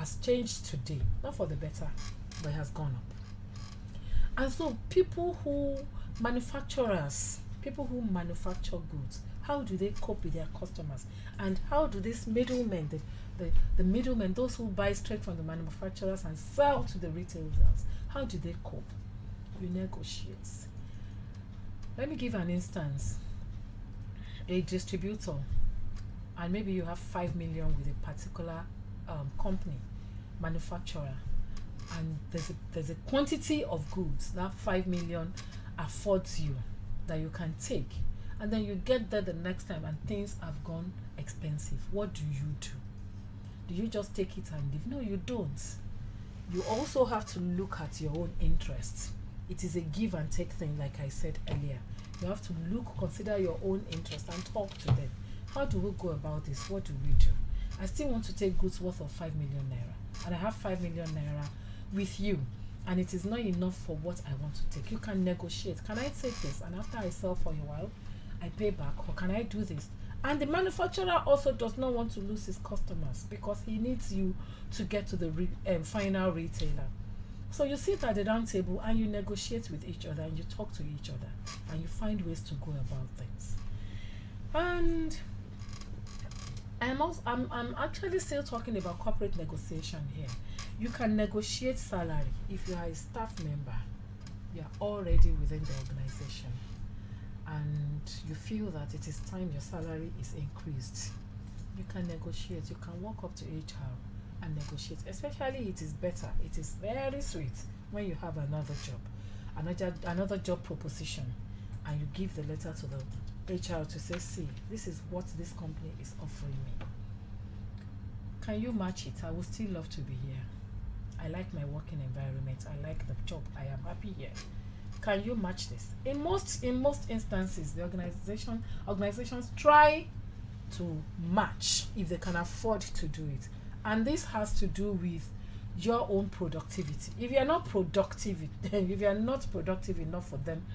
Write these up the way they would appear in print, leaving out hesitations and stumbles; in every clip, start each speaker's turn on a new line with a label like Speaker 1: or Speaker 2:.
Speaker 1: has changed today, not for the better, but it has gone up. And so people who manufacture goods, how do they cope with their customers? And how do these middlemen, the middlemen, those who buy straight from the manufacturers and sell to the retailers, how do they cope? You negotiate. Let me give an instance. A distributor, and maybe you have 5 million with a particular company, manufacturer, and there's a quantity of goods that 5 million affords you that you can take, and then you get there the next time and things have gone expensive. What do? Do you just take it and leave? No, you don't. You also have to look at your own interests. It is a give and take thing, like I said earlier. You have to consider your own interest and talk to them. How do we go about this? What do we do? I still want to take goods worth of 5 million naira, and I have 5 million naira with you, and it is not enough for what I want to take. You can negotiate. Can I take this, and after I sell for a while, I pay back, or can I do this? And the manufacturer also does not want to lose his customers because he needs you to get to the final retailer. So you sit at the round table and you negotiate with each other, and you talk to each other, and you find ways to go about things. And I'm actually still talking about corporate negotiation here. You can negotiate salary if you are a staff member. You are already within the organization, and you feel that it is time your salary is increased. You can negotiate. You can walk up to HR and negotiate. Especially, it is better. It is very sweet when you have another job proposition, and you give the letter to the HR to say, see, this is what this company is offering me. Can you match it? I would still love to be here. I like my working environment. I like the job. I am happy here. Can you match this? In most instances, the organizations try to match if they can afford to do it. And this has to do with your own productivity. If you are not productive, if you are not productive enough for them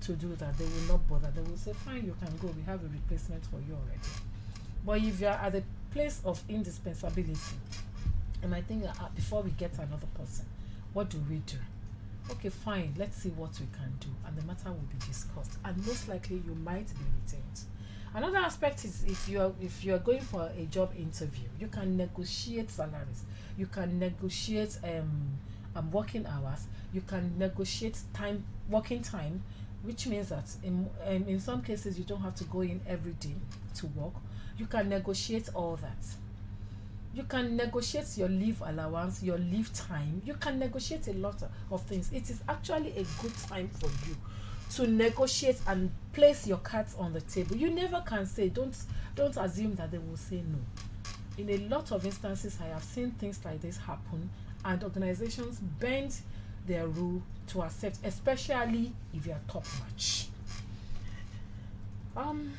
Speaker 1: to do that, they will not bother. They will say, fine, you can go. We have a replacement for you already. But if you are at a place of indispensability, and I think before we get another person, what do we do? Okay, fine, let's see what we can do, and the matter will be discussed, and most likely you might be retained. Another aspect is if you are going for a job interview, you can negotiate salaries, you can negotiate working hours, you can negotiate working time, which means that in some cases you don't have to go in every day to work. You can negotiate all that. You can negotiate your leave allowance, your leave time. You can negotiate a lot of things. It is actually a good time for you to negotiate and place your cards on the table. You never can say, don't assume that they will say no. In a lot of instances, I have seen things like this happen, and organizations bend their rule to accept, especially if you are top notch.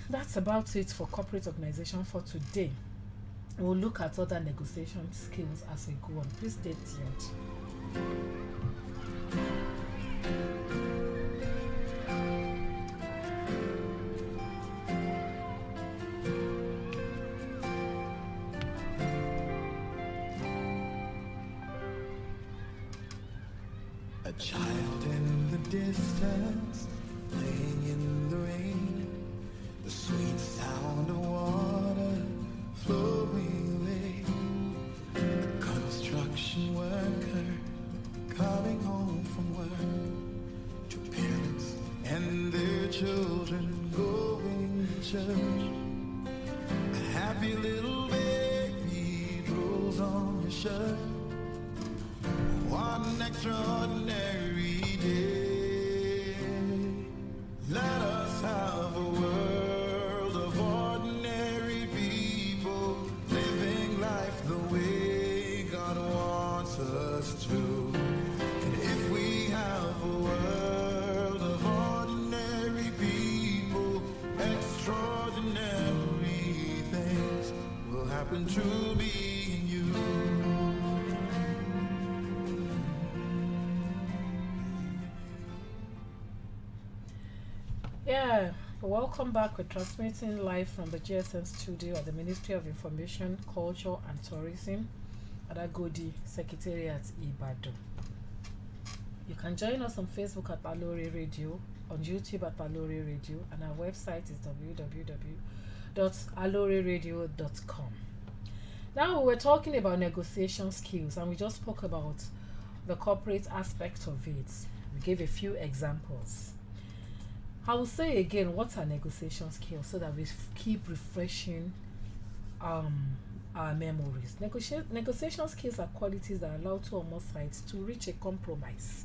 Speaker 1: That's about it for corporate organization for today. We'll look at other negotiation skills as we go on. Please stay tuned.
Speaker 2: A child in the distance, playing in the rain, the sweet sound of water flowing away, a construction worker coming home from work, two parents and their children going to church, a happy little baby rolls on your shirt. What an extraordinary day. Let us have a world of ordinary people, living life the way God wants us to. And if we have a world of ordinary people, extraordinary things will happen to me and you.
Speaker 1: Yeah, welcome back. We're transmitting live from the GSM studio at the Ministry of Information, Culture and Tourism, at Agodi Secretariat, Ibadan. You can join us on Facebook at Aloore Radio, on YouTube at Aloore Radio, and our website is www.alooreradio.com. Now, we were talking about negotiation skills, and we just spoke about the corporate aspect of it. We gave a few examples. I will say again, what are negotiation skills, so that we keep refreshing our memories. Negotiation skills are qualities that allow two or more sides to reach a compromise.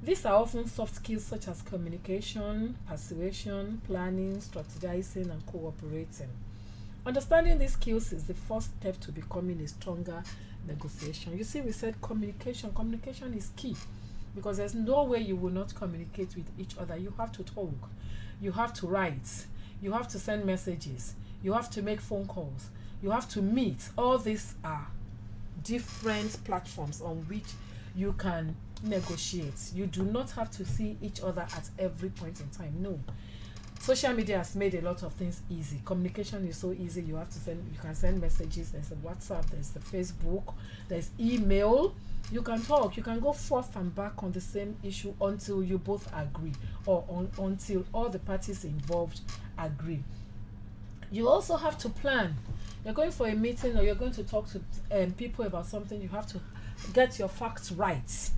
Speaker 1: These are often soft skills such as communication, persuasion, planning, strategizing, and cooperating. Understanding these skills is the first step to becoming a stronger negotiation. You see, we said communication. Communication is key, because there's no way you will not communicate with each other. You have to talk, you have to write, you have to send messages, you have to make phone calls, you have to meet. All these are different platforms on which you can negotiate. You do not have to see each other at every point in time. No. Social media has made a lot of things easy. Communication is so easy. You can send messages. There's the WhatsApp, there's the Facebook, there's email. You can talk, you can go forth and back on the same issue until you both agree, or until all the parties involved agree. You also have to plan. You're going for a meeting, or you're going to talk to people about something. You have to get your facts right.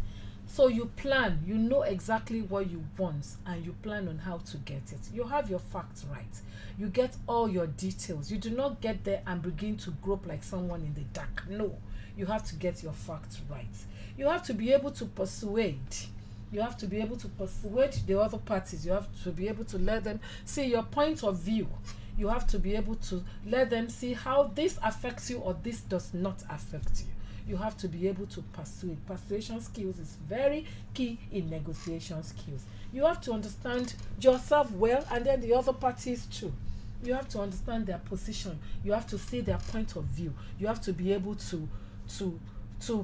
Speaker 1: So you plan, you know exactly what you want, and you plan on how to get it. You have your facts right. You get all your details. You do not get there and begin to grope like someone in the dark. No, you have to get your facts right. You have to be able to persuade. You have to be able to persuade the other parties. You have to be able to let them see your point of view. You have to be able to let them see how this affects you or this does not affect you. You have to be able to persuade. Persuasion skills is very key in negotiation skills. You have to understand yourself well, and then the other parties too. You have to understand their position. You have to see their point of view. You have to be able to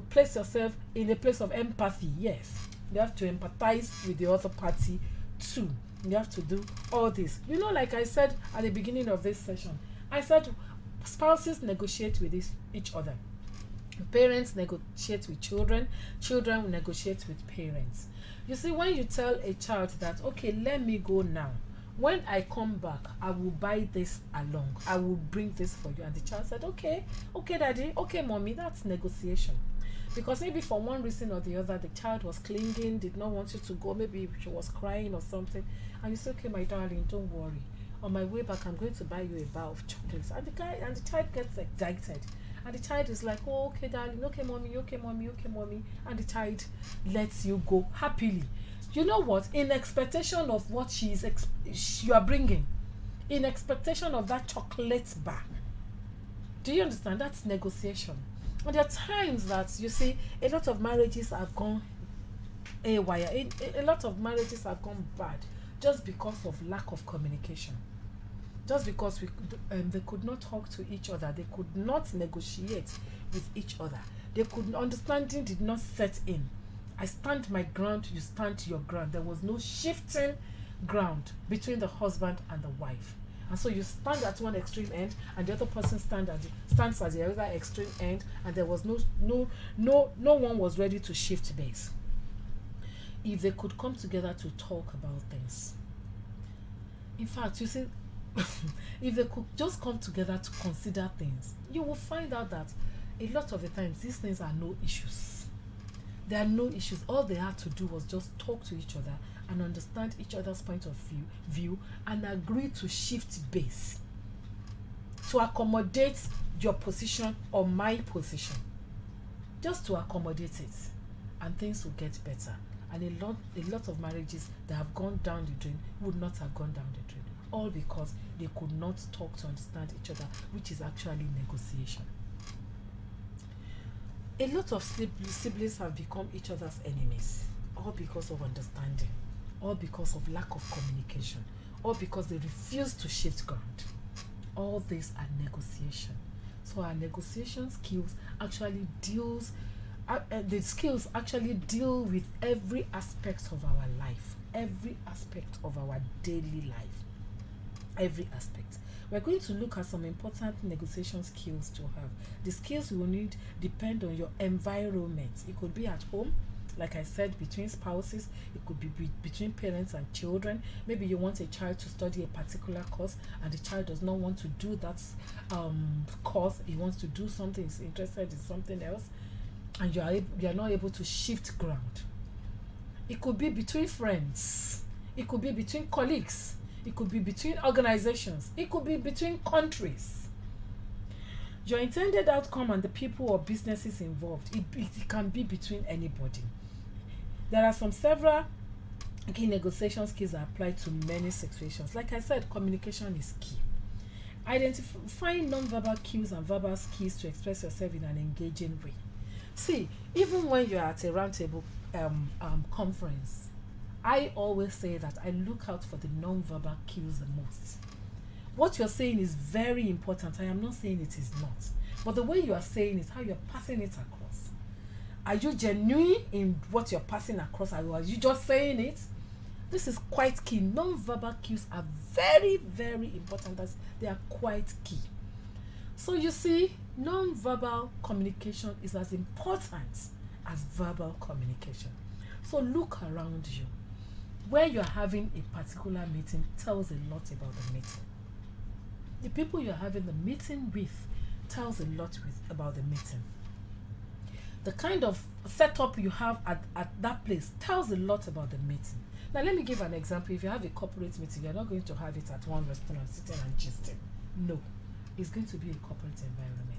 Speaker 1: place yourself in a place of empathy. Yes, you have to empathize with the other party too. You have to do all this. You know, like I said at the beginning of this session, I said spouses negotiate with each other. Parents negotiate with children. Children will negotiate with parents. You see, when you tell a child that, okay, let me go now, when I come back, I will buy this along, I will bring this for you, and the child said, okay daddy, okay mommy, that's negotiation. Because maybe for one reason or the other, the child was clinging, did not want you to go, maybe she was crying or something, and you say, okay my darling, don't worry, on my way back I'm going to buy you a bar of chocolates. And the child gets excited. And the child is like, oh, okay, darling, okay, mommy, okay, mommy, okay, mommy. And the child lets you go happily. You know what? In expectation of what you are bringing, in expectation of that chocolate bar. Do you understand? That's negotiation. And there are times that, you see, a lot of marriages have gone haywire. A lot of marriages have gone bad just because of lack of communication. Just because they could not talk to each other, they could not negotiate with each other. Understanding did not set in. I stand my ground, you stand your ground. There was no shifting ground between the husband and the wife. And so you stand at one extreme end, and the other person stands at the other extreme end, and there was no one was ready to shift base. If they could come together to talk about things. In fact, you see, if they could just come together to consider things, you will find out that a lot of the times these things are no issues. There are no issues. All they had to do was just talk to each other and understand each other's point of view and agree to shift base to accommodate your position or my position. Just to accommodate it, and things will get better. And a lot of marriages that have gone down the drain would not have gone down the drain. All because they could not talk to understand each other, which is actually negotiation. A lot of siblings have become each other's enemies, all because of understanding, all because of lack of communication, all because they refuse to shift ground. All these are negotiation. So our negotiation skills actually deal with every aspect of our life, every aspect of our daily life. Every aspect. We're going to look at some important negotiation skills to have. The skills you will need depend on your environment. It could be at home, like I said, between spouses. It could be between parents and children. Maybe you want a child to study a particular course and the child does not want to do that course. He wants to do something, he's interested in something else, and you are not able to shift ground. It could be between friends. It could be between colleagues. It could be between organizations. It could be between countries. Your intended outcome and the people or businesses involved, it can be between anybody. There are several key negotiation skills that apply to many situations. Like I said, communication is key. Identifying non-verbal cues and verbal skills to express yourself in an engaging way. See, even when you're at a roundtable conference, I always say that I look out for the non-verbal cues the most. What you're saying is very important. I am not saying it is not. But the way you are saying it, how you're passing it across. Are you genuine in what you're passing across, or are you just saying it? This is quite key. Non-verbal cues are very, very important. They are quite key. So you see, non-verbal communication is as important as verbal communication. So look around you. Where you're having a particular meeting tells a lot about the meeting. The people you're having the meeting with tells a lot about the meeting. The kind of setup you have at that place tells a lot about the meeting. Now let me give an example. If you have a corporate meeting, you're not going to have it at one restaurant sitting and gisting. No, it's going to be a corporate environment.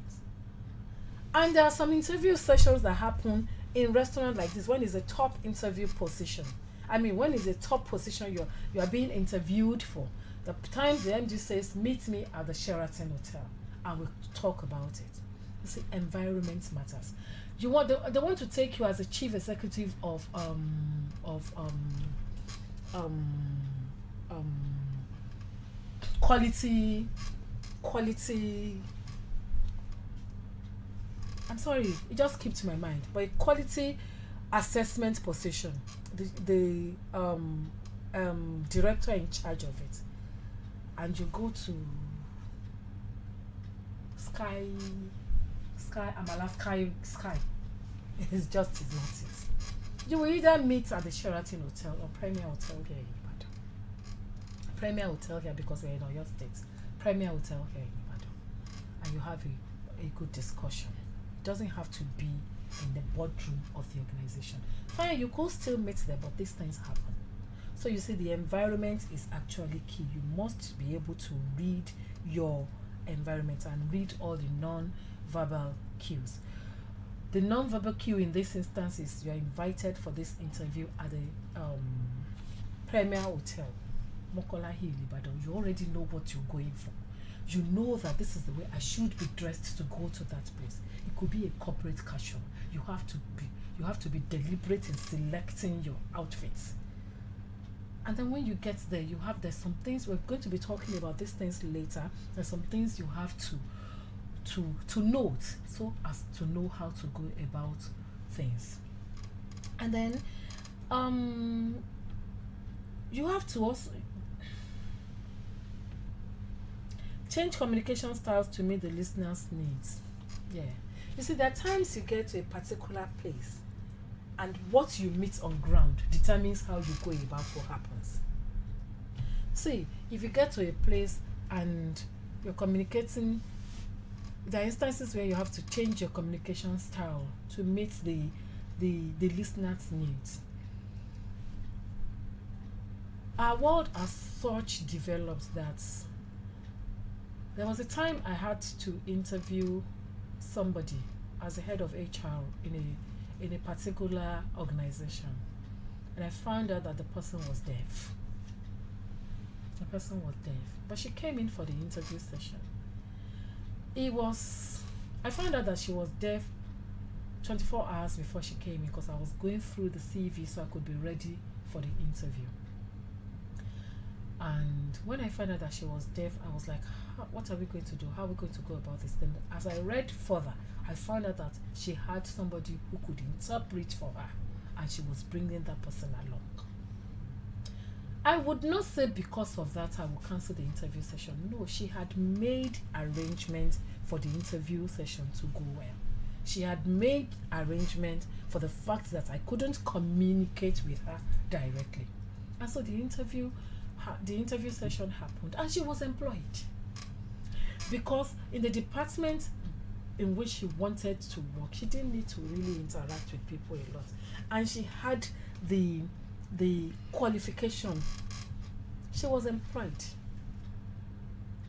Speaker 1: And there are some interview sessions that happen in restaurants like this when it's a top interview position. When it's a top position you are being interviewed for, the times the MD says, meet me at the Sheraton Hotel and we'll talk about it. You see, environment matters. They want to take you as a chief executive of quality. I'm sorry, it just came to my mind. But a quality assessment position, the director in charge of it, and you go to Sky. It's just is not it. You will either meet at the Sheraton Hotel or Premier Hotel here in Ibadan. Premier Hotel here because we're in Oyo State. Premier Hotel here in Ibadan, and you have a good discussion. It doesn't have to be in the boardroom of the organization. Fine, you could still meet there, but these things happen. So you see, the environment is actually key. You must be able to read your environment and read all the non-verbal cues. The non-verbal cue in this instance is you are invited for this interview at the Premier Hotel, Mokola Hill, Ibadan. You already know what you're going for. You know that this is the way I should be dressed to go to that place. It could be a corporate casual. You have to be deliberate in selecting your outfits. And then when you get there, there's some things we're going to be talking about these things later. There's some things you have to note so as to know how to go about things. And then you have to also change communication styles to meet the listener's needs. Yeah. You see, there are times you get to a particular place and what you meet on ground determines how you go about what happens. See, if you get to a place and you're communicating, there are instances where you have to change your communication style to meet the listener's needs. Our world as such developed that there was a time I had to interview somebody as a head of HR in a particular organization, and I found out that the person was deaf. But she came in for the interview session. I found out that she was deaf 24 hours before she came in because I was going through the CV so I could be ready for the interview. And when I found out that she was deaf, I was like, what are we going to do? How are we going to go about this? Then as I read further, I found out that she had somebody who could interpret for her, and she was bringing that person along. I would not say because of that I will cancel the interview session. No, she had made arrangements for the interview session to go well. She had made arrangements for the fact that I couldn't communicate with her directly. And so the interview session happened and she was employed. Because in the department in which she wanted to work, she didn't need to really interact with people a lot. And she had the qualification. She was employed.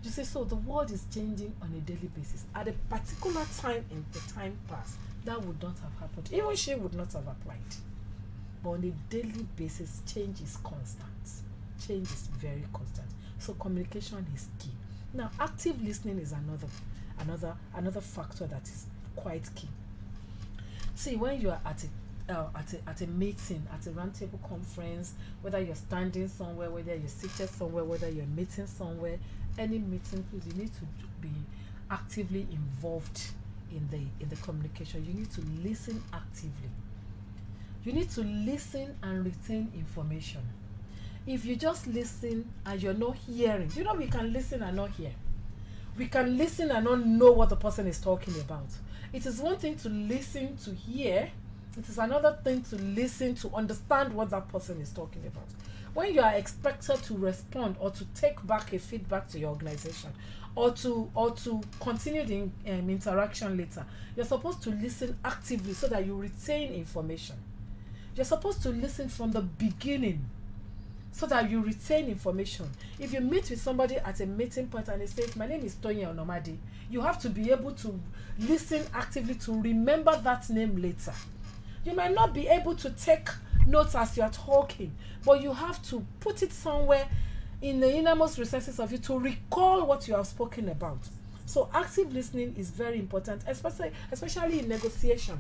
Speaker 1: You see, so the world is changing on a daily basis. At a particular time in the time past, that would not have happened. Even she would not have applied. But on a daily basis, change is constant. Change is very constant. So communication is key. Now, active listening is another factor that is quite key. See, when you are at a meeting, at a roundtable conference, whether you're standing somewhere, whether you're seated somewhere, whether you're meeting somewhere, any meeting, please, you need to be actively involved in the communication. You need to listen actively. You need to listen and retain information. If you just listen and you're not hearing, you know, we can listen and not hear. We can listen and not know what the person is talking about. It is one thing to listen to hear. It is another thing to listen to understand what that person is talking about. When you are expected to respond or to take back a feedback to your organization or to continue the interaction later, you're supposed to listen actively so that you retain information. You're supposed to listen from the beginning so that you retain information. If you meet with somebody at a meeting point and they say, my name is Tonya Onomadi, you have to be able to listen actively to remember that name later. You might not be able to take notes as you are talking, but you have to put it somewhere in the innermost recesses of you to recall what you have spoken about. So active listening is very important, especially in negotiation.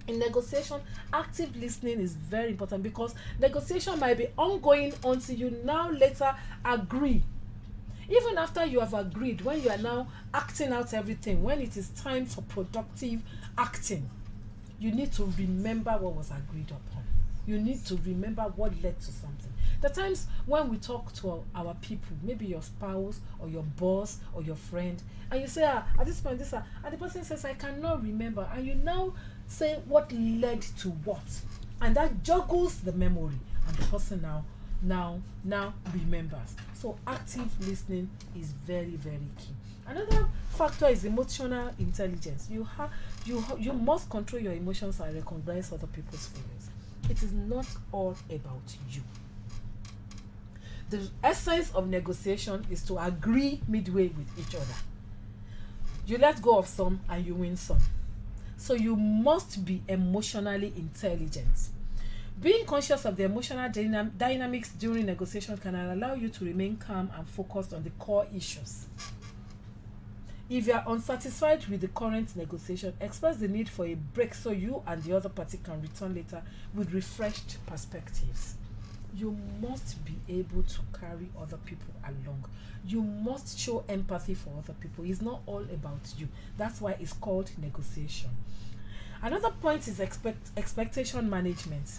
Speaker 1: In negotiation, active listening is very important because negotiation might be ongoing until you now later agree. Even after you have agreed, when you are now acting out everything, when it is time for productive acting, you need to remember what was agreed upon. You need to remember what led to something. The times when we talk to our people, maybe your spouse or your boss or your friend, and you say, at this point, and the person says, I cannot remember, and you now say what led to what, and that juggles the memory, and the person now remembers. So active listening is very, very key. Another factor is emotional intelligence. You must control your emotions and recognize other people's feelings. It is not all about you. The essence of negotiation is to agree midway with each other. You let go of some and you win some. So you must be emotionally intelligent. Being conscious of the emotional dynamics during negotiations can allow you to remain calm and focused on the core issues. If you are unsatisfied with the current negotiation, express the need for a break so you and the other party can return later with refreshed perspectives. You must be able to carry other people along. You must show empathy for other people. It's not all about you. That's why it's called negotiation. Another point is expectation management.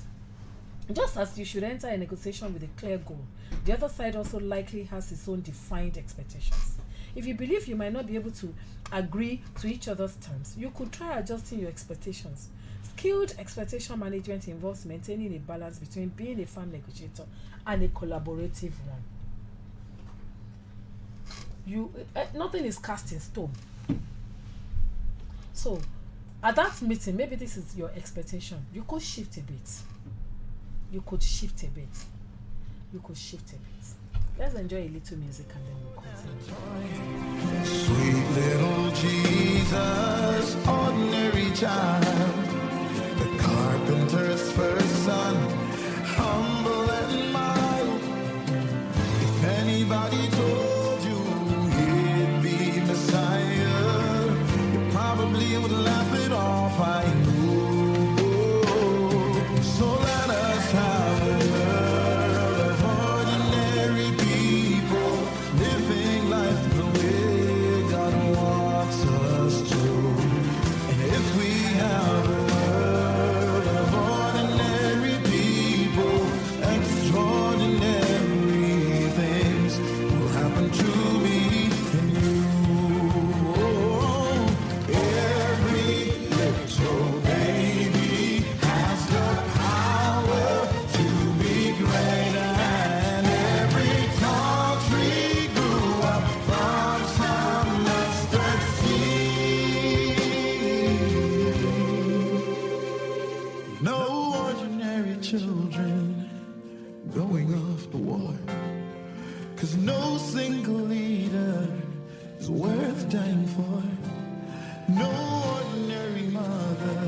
Speaker 1: Just as you should enter a negotiation with a clear goal, the other side also likely has its own defined expectations. If you believe you might not be able to agree to each other's terms, you could try adjusting your expectations. Skilled expectation management involves maintaining a balance between being a firm negotiator and a collaborative one. Nothing is cast in stone. So, at that meeting, maybe this is your expectation. You could shift a bit. Let's enjoy a little music and then we'll continue.
Speaker 2: Sweet little Jesus, ordinary child, the carpenter's first son, humble and mild. If anybody told you he'd be Messiah, you probably would laugh it off, I know. So let us have a world of ordinary people, living life the way God wants us to. And if we have children going off to war. 'Cause no single leader is worth dying for. No ordinary mother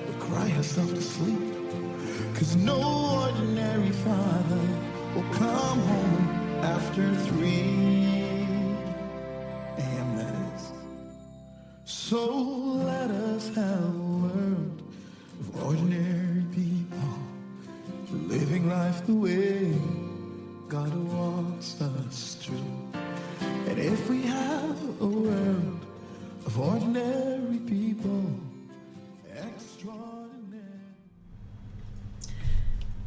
Speaker 2: will cry herself to sleep. 'Cause no ordinary father will come home after 3 a.m. that is. So let us have a world of ordinary people, living life the way God wants us to. And if we have a world of ordinary people, extraordinary.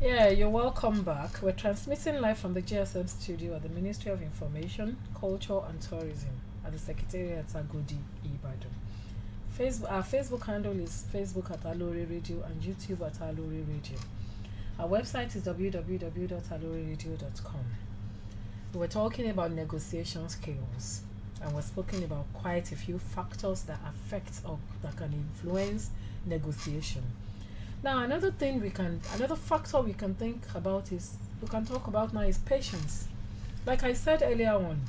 Speaker 1: Yeah, you're welcome back. We're transmitting live from the GSM studio at the Ministry of Information, Culture and Tourism at the Secretariat at Agodi, Ibadan. Our Facebook handle is Facebook at Aloore Radio and YouTube at Aloore Radio. Our website is www.alooreradio.com. We were talking about negotiation skills, and we're speaking about quite a few factors that affect or that can influence negotiation. Now, another factor we can think about is, we can talk about now, is patience. Like I said earlier on,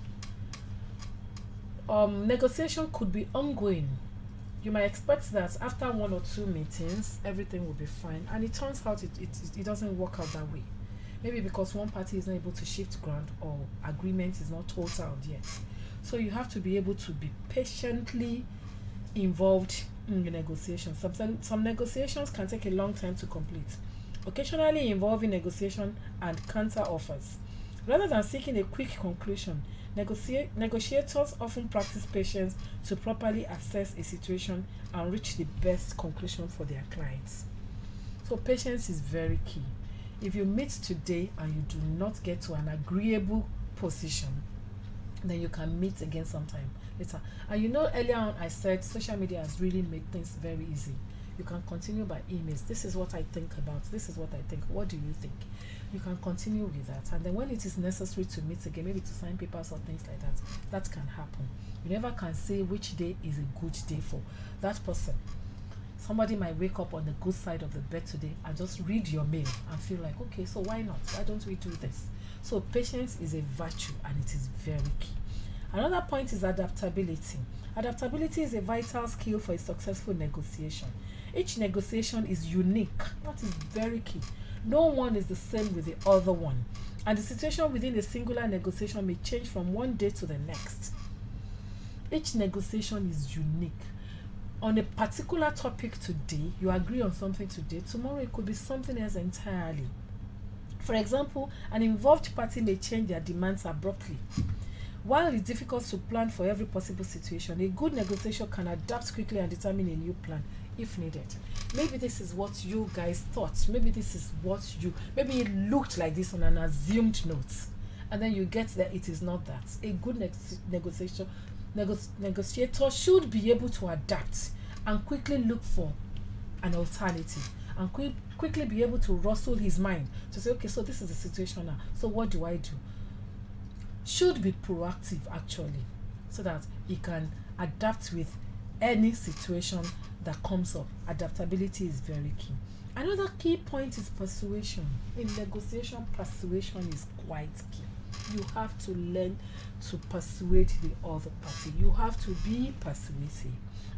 Speaker 1: negotiation could be ongoing. You might expect that after 1 or 2 meetings, everything will be fine, and it turns out it doesn't work out that way. Maybe because one party is not able to shift ground, or agreement is not totaled yet. So you have to be able to be patiently involved in the negotiations. Some negotiations can take a long time to complete, occasionally involving negotiation and counter offers. Rather than seeking a quick conclusion, negotiators often practice patience to properly assess a situation and reach the best conclusion for their clients. So patience is very key. If you meet today and you do not get to an agreeable position, then you can meet again sometime later. And you know, earlier on I said social media has really made things very easy. You can continue by emails. This is what I think about. This is what I think. What do you think? You can continue with that. And then when it is necessary to meet again, maybe to sign papers or things like that, that can happen. You never can say which day is a good day for that person. Somebody might wake up on the good side of the bed today and just read your mail and feel like, okay, so why not? Why don't we do this? So patience is a virtue, and it is very key. Another point is adaptability. Adaptability is a vital skill for a successful negotiation. Each negotiation is unique. That is very key. No one is the same with the other one, and the situation within a singular negotiation may change from one day to the next. Each negotiation is unique. On a particular topic today, you agree on something today, tomorrow it could be something else entirely. For example, an involved party may change their demands abruptly. While it's difficult to plan for every possible situation, a good negotiation can adapt quickly and determine a new plan if needed. Maybe this is what you guys thought. Maybe this is maybe it looked like this on an assumed note, and then you get there, it is not that. A good negotiator should be able to adapt and quickly look for an alternative, and quickly be able to rustle his mind to say, okay, so this is the situation now, so what do I do? Should be proactive actually, so that he can adapt with any situation that comes up. Adaptability is very key. Another key point is persuasion. In negotiation, persuasion is quite key. You have to learn to persuade the other party. You have to be persuasive.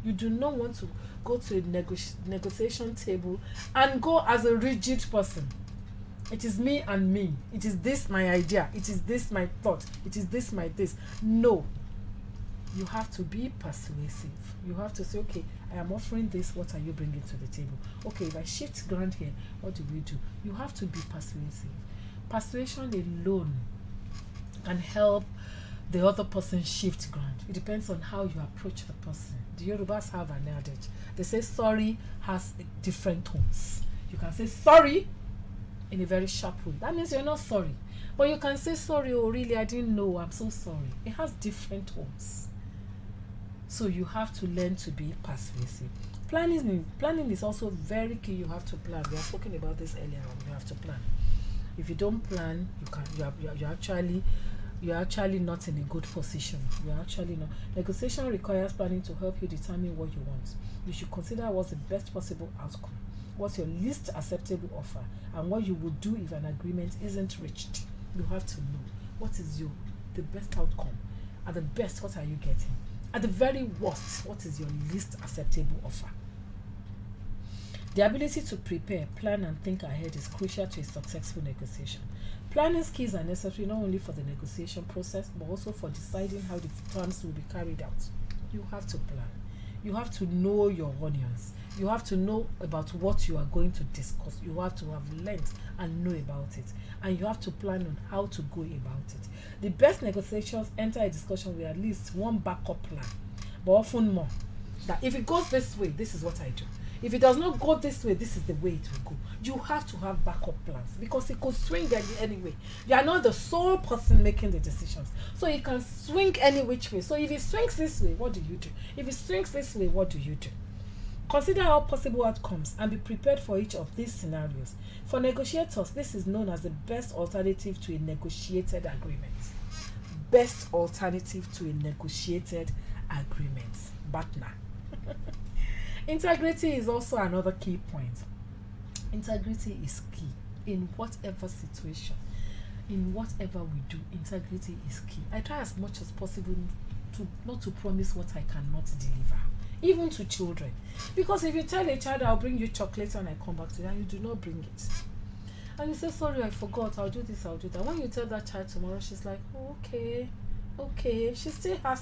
Speaker 1: You do not want to go to a negotiation table and go as a rigid person. It is me and me. It is this my idea. It is this my thought. It is this my this. No. You have to be persuasive. You have to say, okay, I am offering this. What are you bringing to the table? Okay, if I shift ground here, what do we do? You have to be persuasive. Persuasion alone can help the other person shift ground. It depends on how you approach the person. The Yorubas have an adage. They say sorry has different tones. You can say sorry in a very sharp way. That means you're not sorry. But you can say sorry, oh really, I didn't know, I'm so sorry. It has different tones. So you have to learn to be persuasive. Planning is also very key. You have to plan. We have spoken about this earlier on. You have to plan. If you don't plan, you're actually not in a good position. You're actually not. Negotiation requires planning to help you determine what you want. You should consider what's the best possible outcome. What's your least acceptable offer, and what you would do if an agreement isn't reached. You have to know what is the best outcome. At the best, what are you getting? At the very worst, what is your least acceptable offer? The ability to prepare, plan, and think ahead is crucial to a successful negotiation. Planning skills are necessary not only for the negotiation process, but also for deciding how the terms will be carried out. You have to plan. You have to know your onions. You have to know about what you are going to discuss. You have to have learned and know about it. And you have to plan on how to go about it. The best negotiations enter a discussion with at least one backup plan, but often more. That if it goes this way, this is what I do. If it does not go this way, this is the way it will go. You have to have backup plans because it could swing anyway. You are not the sole person making the decisions. So it can swing any which way. So if it swings this way, what do you do? If it swings this way, what do you do? Consider all possible outcomes and be prepared for each of these scenarios. For negotiators, this is known as the best alternative to a negotiated agreement. Best alternative to a negotiated agreement. Partner. Integrity is also another key point. Integrity is key in whatever situation, in whatever we do. Integrity is key. I try as much as possible to not to promise what I cannot deliver, even to children. Because if you tell a child, I'll bring you chocolate when I come back to you, and you do not bring it, and you say, sorry, I forgot, I'll do this, I'll do that. When you tell that child tomorrow, she's like, oh, okay, she still has